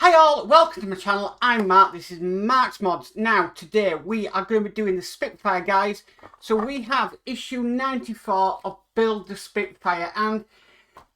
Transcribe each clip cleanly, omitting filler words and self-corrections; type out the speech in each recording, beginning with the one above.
Hi all, welcome to my channel. I'm Mark, this is Mark's Mods. Now today we are going to be doing the Spitfire, guys. So we have issue 94 of Build the Spitfire, and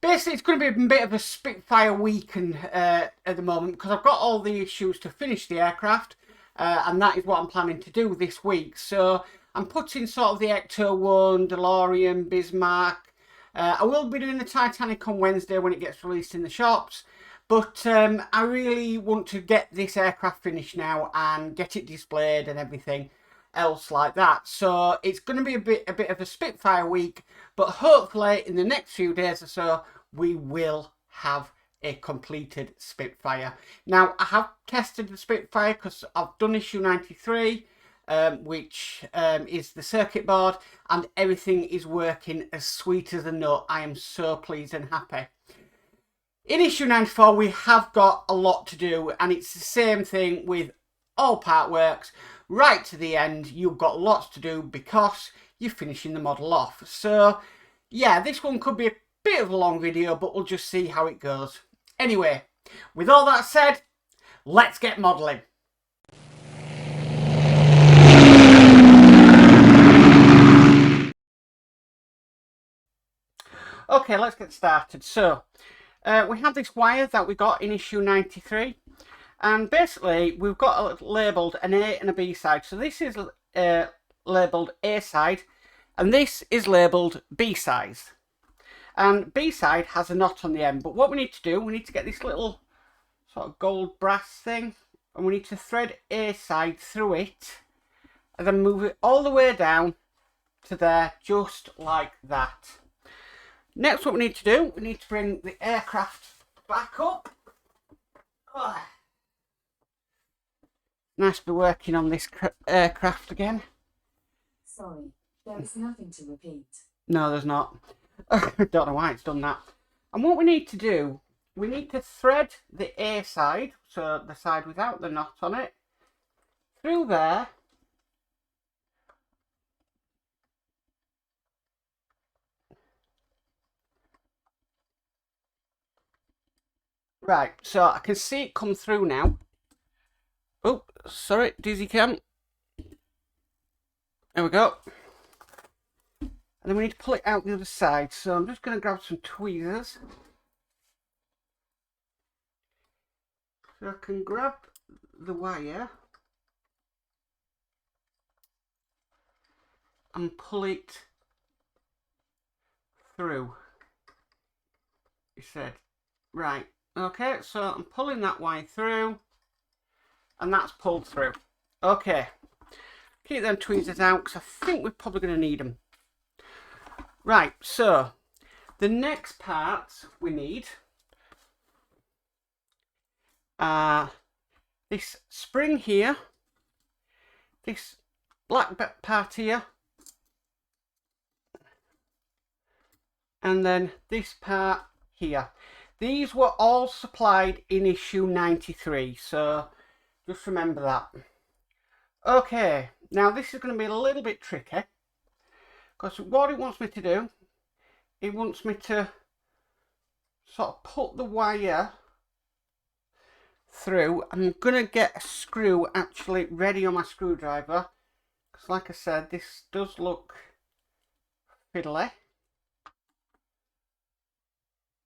basically it's going to be a bit of a Spitfire weekend at the moment, because I've got all the issues to finish the aircraft, and that is what I'm planning to do this week. So I'm putting sort of the Ecto 1, DeLorean, Bismarck. I will be doing the Titanic on Wednesday when it gets released in the shops. But I really want to get this aircraft finished now and get it displayed and everything else like that. So it's going to be a bit of a Spitfire week, but hopefully in the next few days or so we will have a completed Spitfire. Now I have tested the Spitfire because I've done issue 93, which is the circuit board, and everything is working as sweet as a nut. I am so pleased and happy. In issue 94, we have got a lot to do, and it's the same thing with all part works. Right to the end, you've got lots to do because you're finishing the model off. So, yeah, this one could be a bit of a long video, but we'll just see how it goes. Anyway, with all that said, let's get modelling. Okay, let's get started. So, we have this wire that we got in issue 93, and basically we've got labelled an A and a B side. So this is labelled A side, and this is labelled B side. And B side has a knot on the end, but what we need to do, we need to get this little sort of gold brass thing, and we need to thread A side through it, and then move it all the way down to there, just like that. Next, what we need to do, we need to bring the aircraft back up. Oh. Nice to be working on this aircraft again. Sorry, there is nothing to repeat. No, there's not. I don't know why it's done that. And what we need to do, we need to thread the A side, so the side without the knot on it, through there. Right, so I can see it come through now. Oh, sorry, dizzy cam. There we go. And then we need to pull it out the other side. So I'm just going to grab some tweezers. So I can grab the wire and pull it through. He said, right. Okay, so I'm pulling that wire through, and that's pulled through. Okay, keep them tweezers out because I think we're probably going to need them. Right, so the next parts we need are this spring here, this black part here, and then this part here. These were all supplied in issue 93, so just remember that. Okay, now this is going to be a little bit tricky, because what it wants me to do, it wants me to sort of put the wire through. I'm going to get a screw actually ready on my screwdriver, because like I said, this does look fiddly.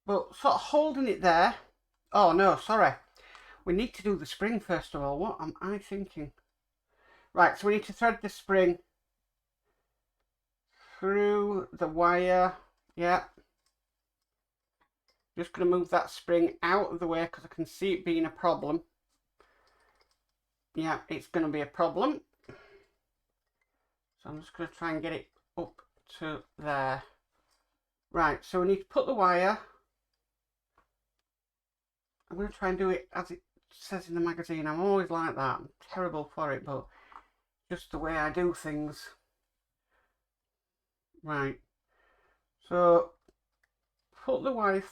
But sort of holding it there. Oh no, sorry. We need to do the spring first of all. What am I thinking? Right, so we need to thread the spring through the wire. Yeah. Just going to move that spring out of the way because I can see it being a problem. Yeah, it's going to be a problem. So I'm just going to try and get it up to there. Right, so we need to put the wire. I'm going to try and do it as it says in the magazine. I'm always like that. I'm terrible for it, but just the way I do things. Right. So, put the wire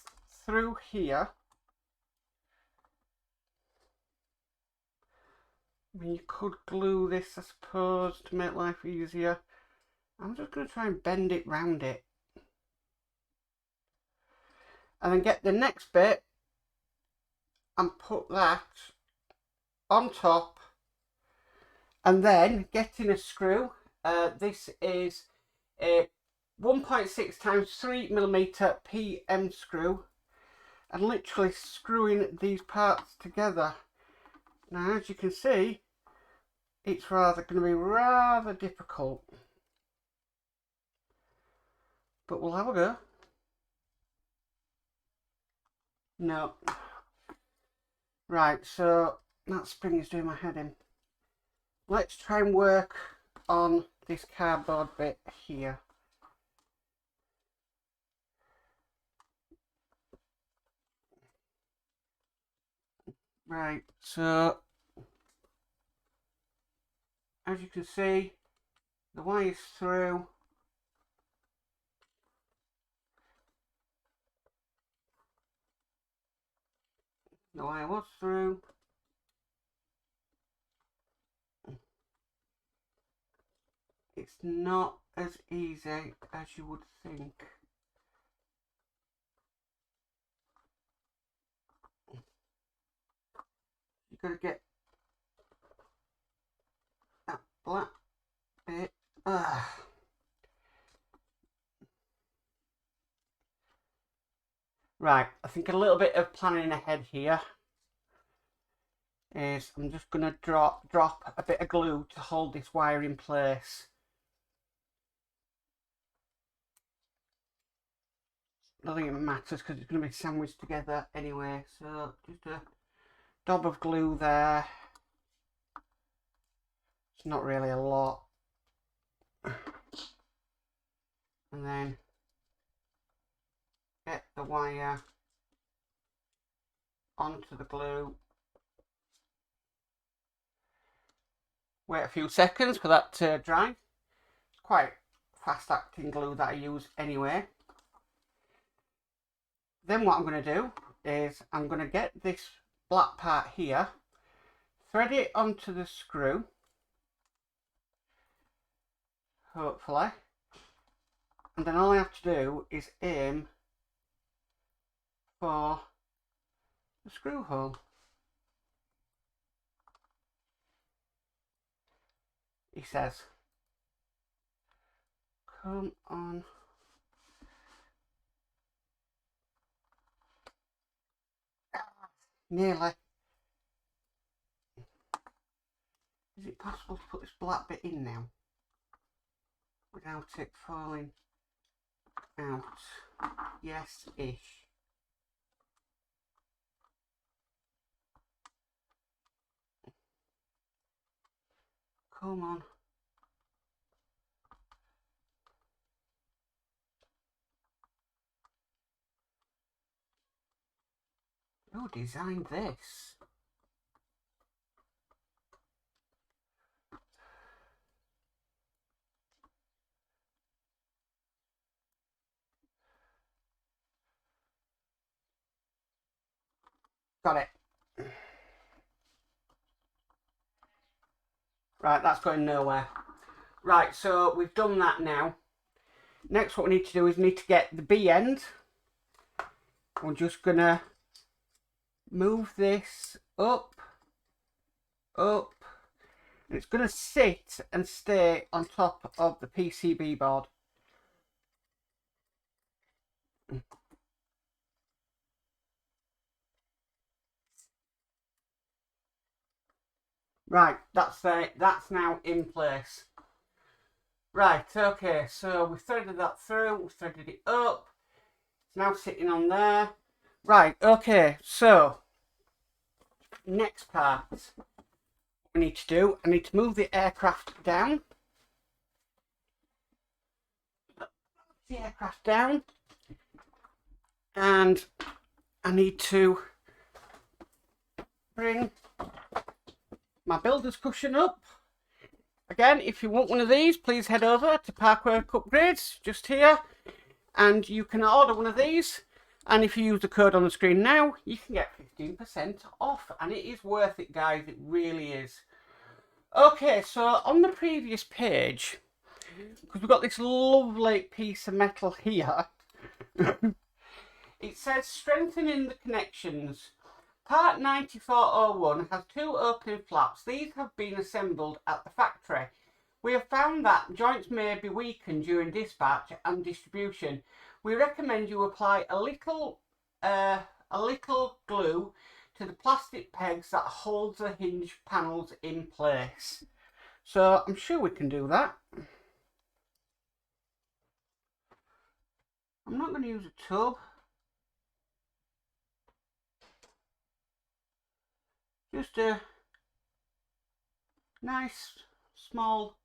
through here. I mean, you could glue this, I suppose, to make life easier. I'm just going to try and bend it round it. And then get the next bit and put that on top, and then getting a screw. This is a 1.6 times 3mm PM screw, and literally screwing these parts together. Now, as you can see, it's going to be rather difficult, but we'll have a go. No. Right, so that spring is doing my head in. Let's try and work on this cardboard bit here. Right, so as you can see, the wire's through. The wire was through. It's not as easy as you would think. You've got to get that black bit. Right, I think a little bit of planning ahead here is I'm just going to drop a bit of glue to hold this wire in place. I don't think it matters because it's going to be sandwiched together anyway, so just a dab of glue there. It's not really a lot. And then get the wire onto the glue. Wait a few seconds for that to dry. It's quite fast acting glue that I use anyway. Then what I'm going to do is I'm going to get this black part here, thread it onto the screw, hopefully, and then all I have to do is aim for the screw hole. He says, come on. Nearly. Is it possible to put this black bit in now without it falling out? Yes-ish. Come on. Who designed this? Got it. Right, that's going nowhere. Right, so we've done that now. Next what we need to do is need to get the B end. We're just gonna move this up, and it's gonna sit and stay on top of the PCB board. Right, that's now in place. Right, okay, so we've threaded that through, we've threaded it up, it's now sitting on there. Right, okay, so next part we need to do, I need to move the aircraft down. The aircraft down, and I need to bring my builder's cushion up. Again, if you want one of these, please head over to Parkwork Upgrades, just here, and you can order one of these. And if you use the code on the screen now, you can get 15% off, and it is worth it, guys. It really is. Okay, so on the previous page, because we've got this lovely piece of metal here, it says strengthening the connections. Part 9401 has two opening flaps. These have been assembled at the factory. We have found that joints may be weakened during dispatch and distribution. We recommend you apply a little glue to the plastic pegs that holds the hinge panels in place. So I'm sure we can do that. I'm not going to use a tub. Just a nice small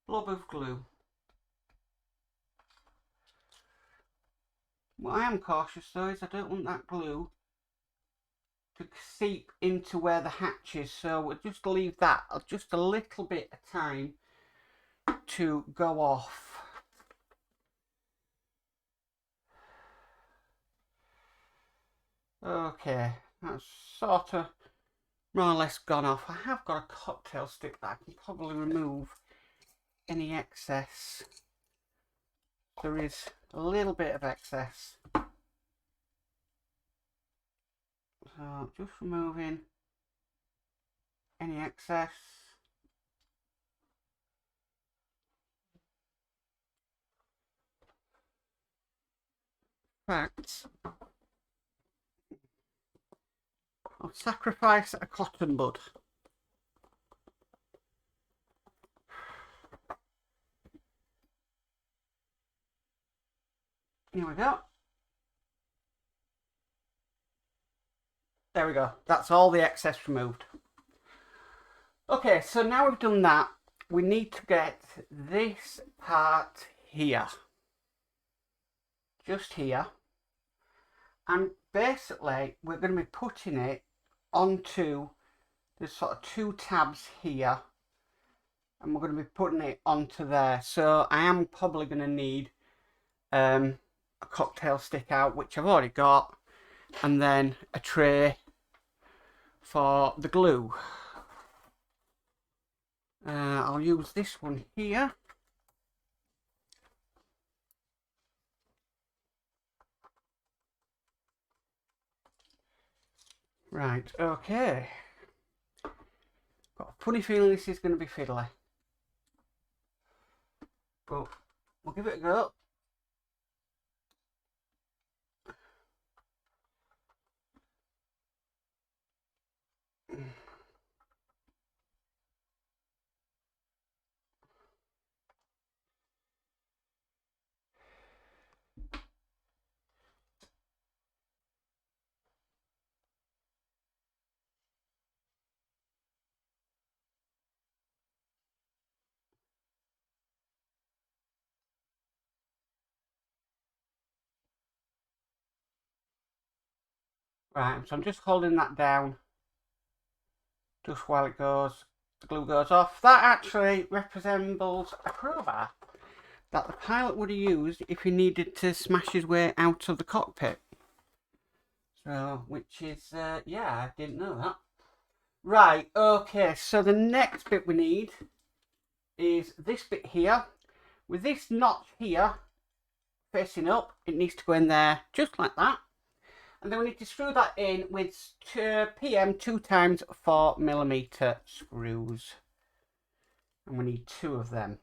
blob of glue. What I am cautious though is I don't want that glue to seep into where the hatch is, so we'll just leave that just a little bit of time to go off. Okay, that's sort of more or less gone off. I have got a cocktail stick that I can probably remove any excess. There is a little bit of excess. So just removing any excess. In fact, I'll sacrifice a cotton bud. Here we go. There we go. That's all the excess removed. Okay, so now we've done that, we need to get this part here. Just here. And basically, we're going to be putting it onto the sort of two tabs here. And we're going to be putting it onto there. So I am probably going to need a cocktail stick out, which I've already got, and then a tray for the glue. I'll use this one here. Right, okay. Got a funny feeling this is going to be fiddly, but we'll give it a go. Right, so I'm just holding that down just while it goes, the glue goes off. That actually resembles a crowbar that the pilot would have used if he needed to smash his way out of the cockpit. So, which is, yeah, I didn't know that. Right, okay, so the next bit we need is this bit here. With this notch here facing up, it needs to go in there just like that. And then we need to screw that in with PM 2x4mm screws. And we need 2 of them.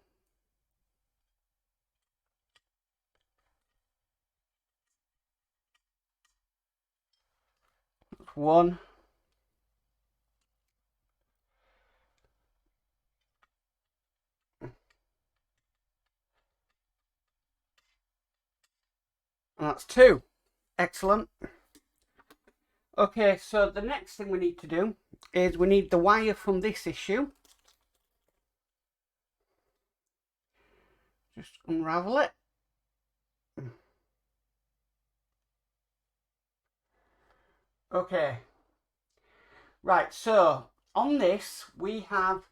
That's 1. And that's 2. Excellent. Okay, so the next thing we need to do is we need the wire from this issue. Just unravel it. Okay. Right, so on this we have,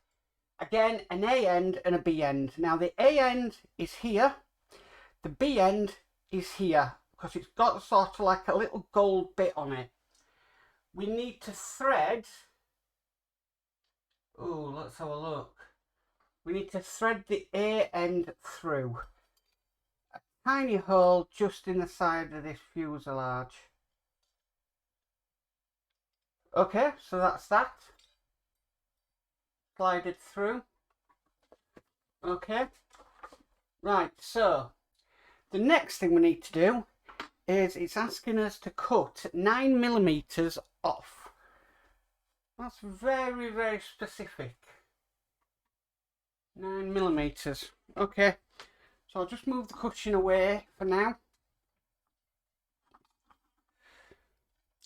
again, an A end and a B end. Now the A end is here, the B end is here, because it's got sort of like a little gold bit on it. We need to thread, oh, let's have a look. We need to thread the A end through. tiny hole just in the side of this fuselage. Okay, so that's that. Slide it through. Okay. Right, so the next thing we need to do is it's asking us to cut 9mm off. That's very, very specific. 9mm. Okay, so I'll just move the cutting away for now.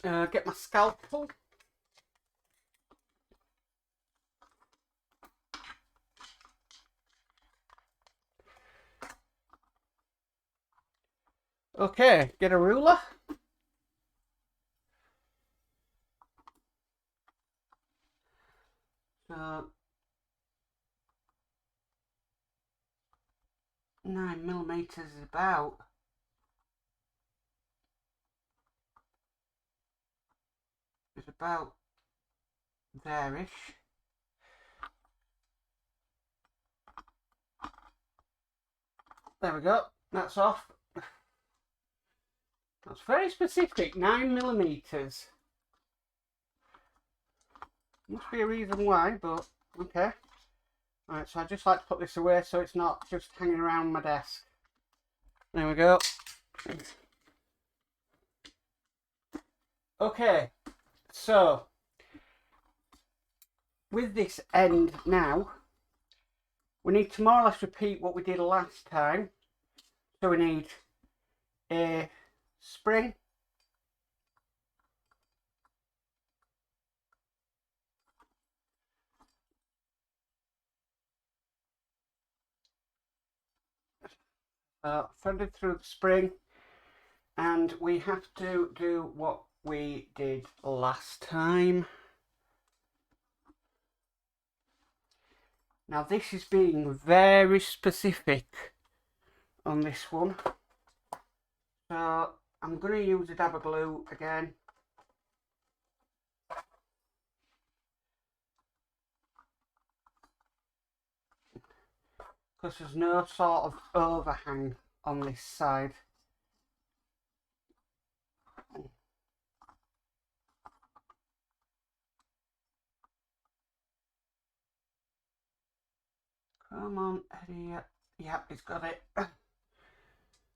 Get my scalpel. Okay, get a ruler. So 9mm is about there-ish. There we go. That's off. That's very specific. 9mm. Must be a reason why, but okay. Right, so I just like to put this away so it's not just hanging around my desk. There we go. Okay, so with this end now, we need to more or less repeat what we did last time. So we need a spring, threaded through the spring, and we have to do what we did last time. Now this is being very specific on this one, so I'm going to use a dab of glue again. Because there's no sort of overhang on this side. Come on, Eddie. Yep, it's got it.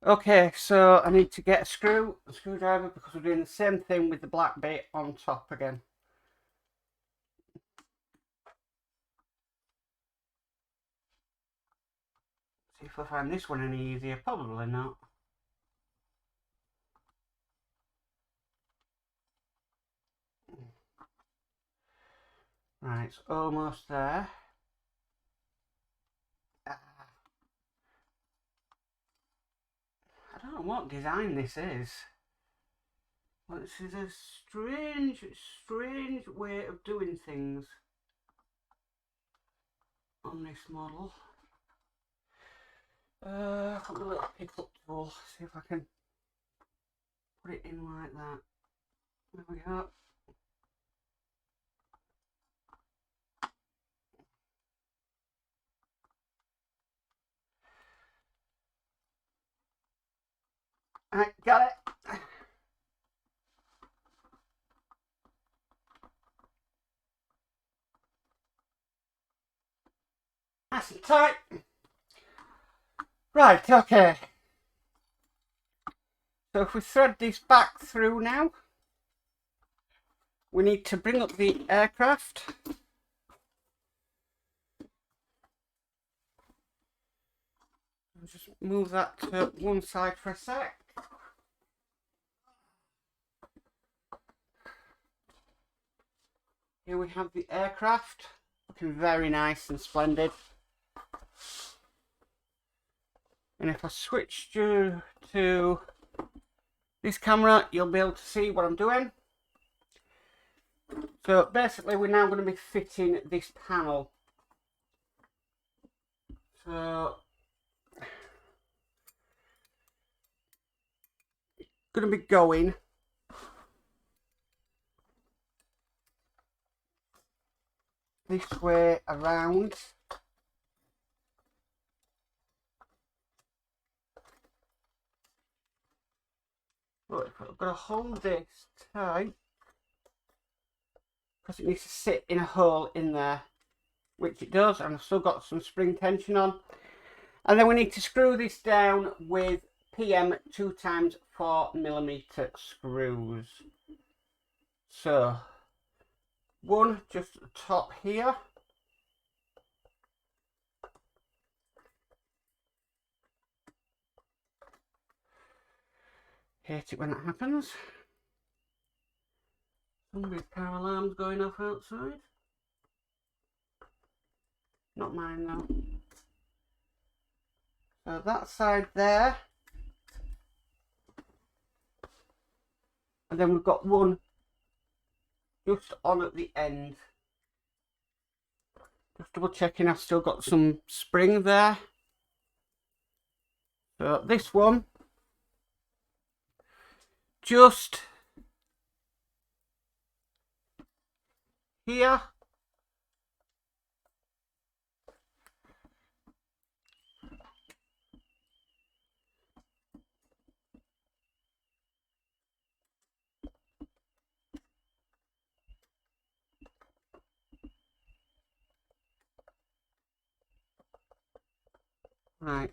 Okay, so I need to get a screwdriver, because we're doing the same thing with the black bit on top again. See if I find this one any easier. Probably not. Right, it's almost there. I don't know what design this is, but this is a strange way of doing things on this model. I've got a little pick-up tool, see if I can put it in like that. There we go. Right, got it. Nice and tight. Right, okay. So if we thread this back through now, we need to bring up the aircraft. I'll just move that to one side for a sec. Here we have the aircraft, looking very nice and splendid. And if I switch to this camera, you'll be able to see what I'm doing. So basically we're now going to be fitting this panel. So going to be going this way around. But if I'm going to hold this tight, because it needs to sit in a hole in there, which it does, and I've still got some spring tension on. And then we need to screw this down with PM 2x4mm screws. So, one just at the top here. Hate it when that happens. Somebody's car alarm's going off outside. Not mine though. So that side there. And then we've got one just on at the end. Just double checking I've still got some spring there. So this one just here. Right.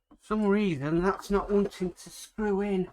For some reason that's not wanting to screw in.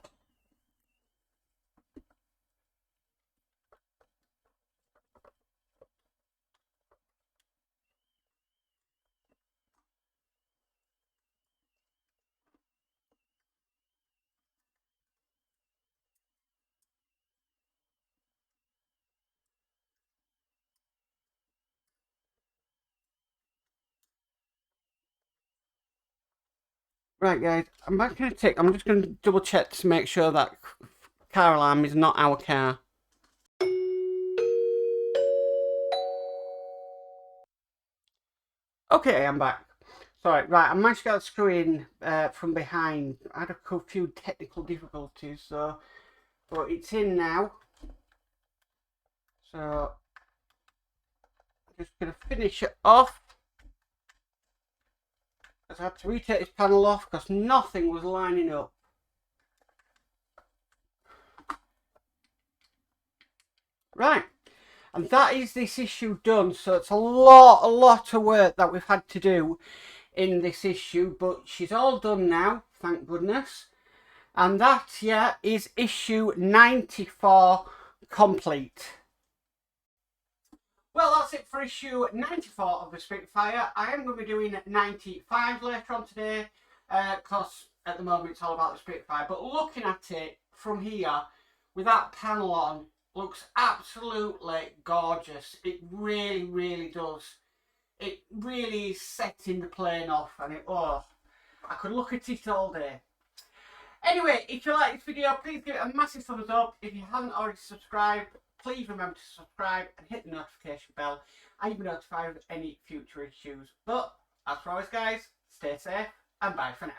Right guys, I'm just going to double check to make sure that car alarm is not our car. Okay, I'm back. Sorry, right, I managed to get the screw in from behind. I had a few technical difficulties, so, but it's in now. So, I'm just going to finish it off. I had to retake this panel off because nothing was lining up. Right, and that is this issue done. So it's a lot of work that we've had to do in this issue, but she's all done now, thank goodness. And that, yeah, is issue 94 complete. Well, that's it for issue 94 of the Spitfire. I am going to be doing 95 later on today, because at the moment it's all about the Spitfire. But looking at it from here, with that panel on, looks absolutely gorgeous. It really, really does. It really is setting the plane off, and I could look at it all day. Anyway, if you like this video, please give it a massive thumbs up. If you haven't already subscribed, please remember to subscribe and hit the notification bell, and you'll be notified of any future issues. But, as always guys, stay safe, and bye for now.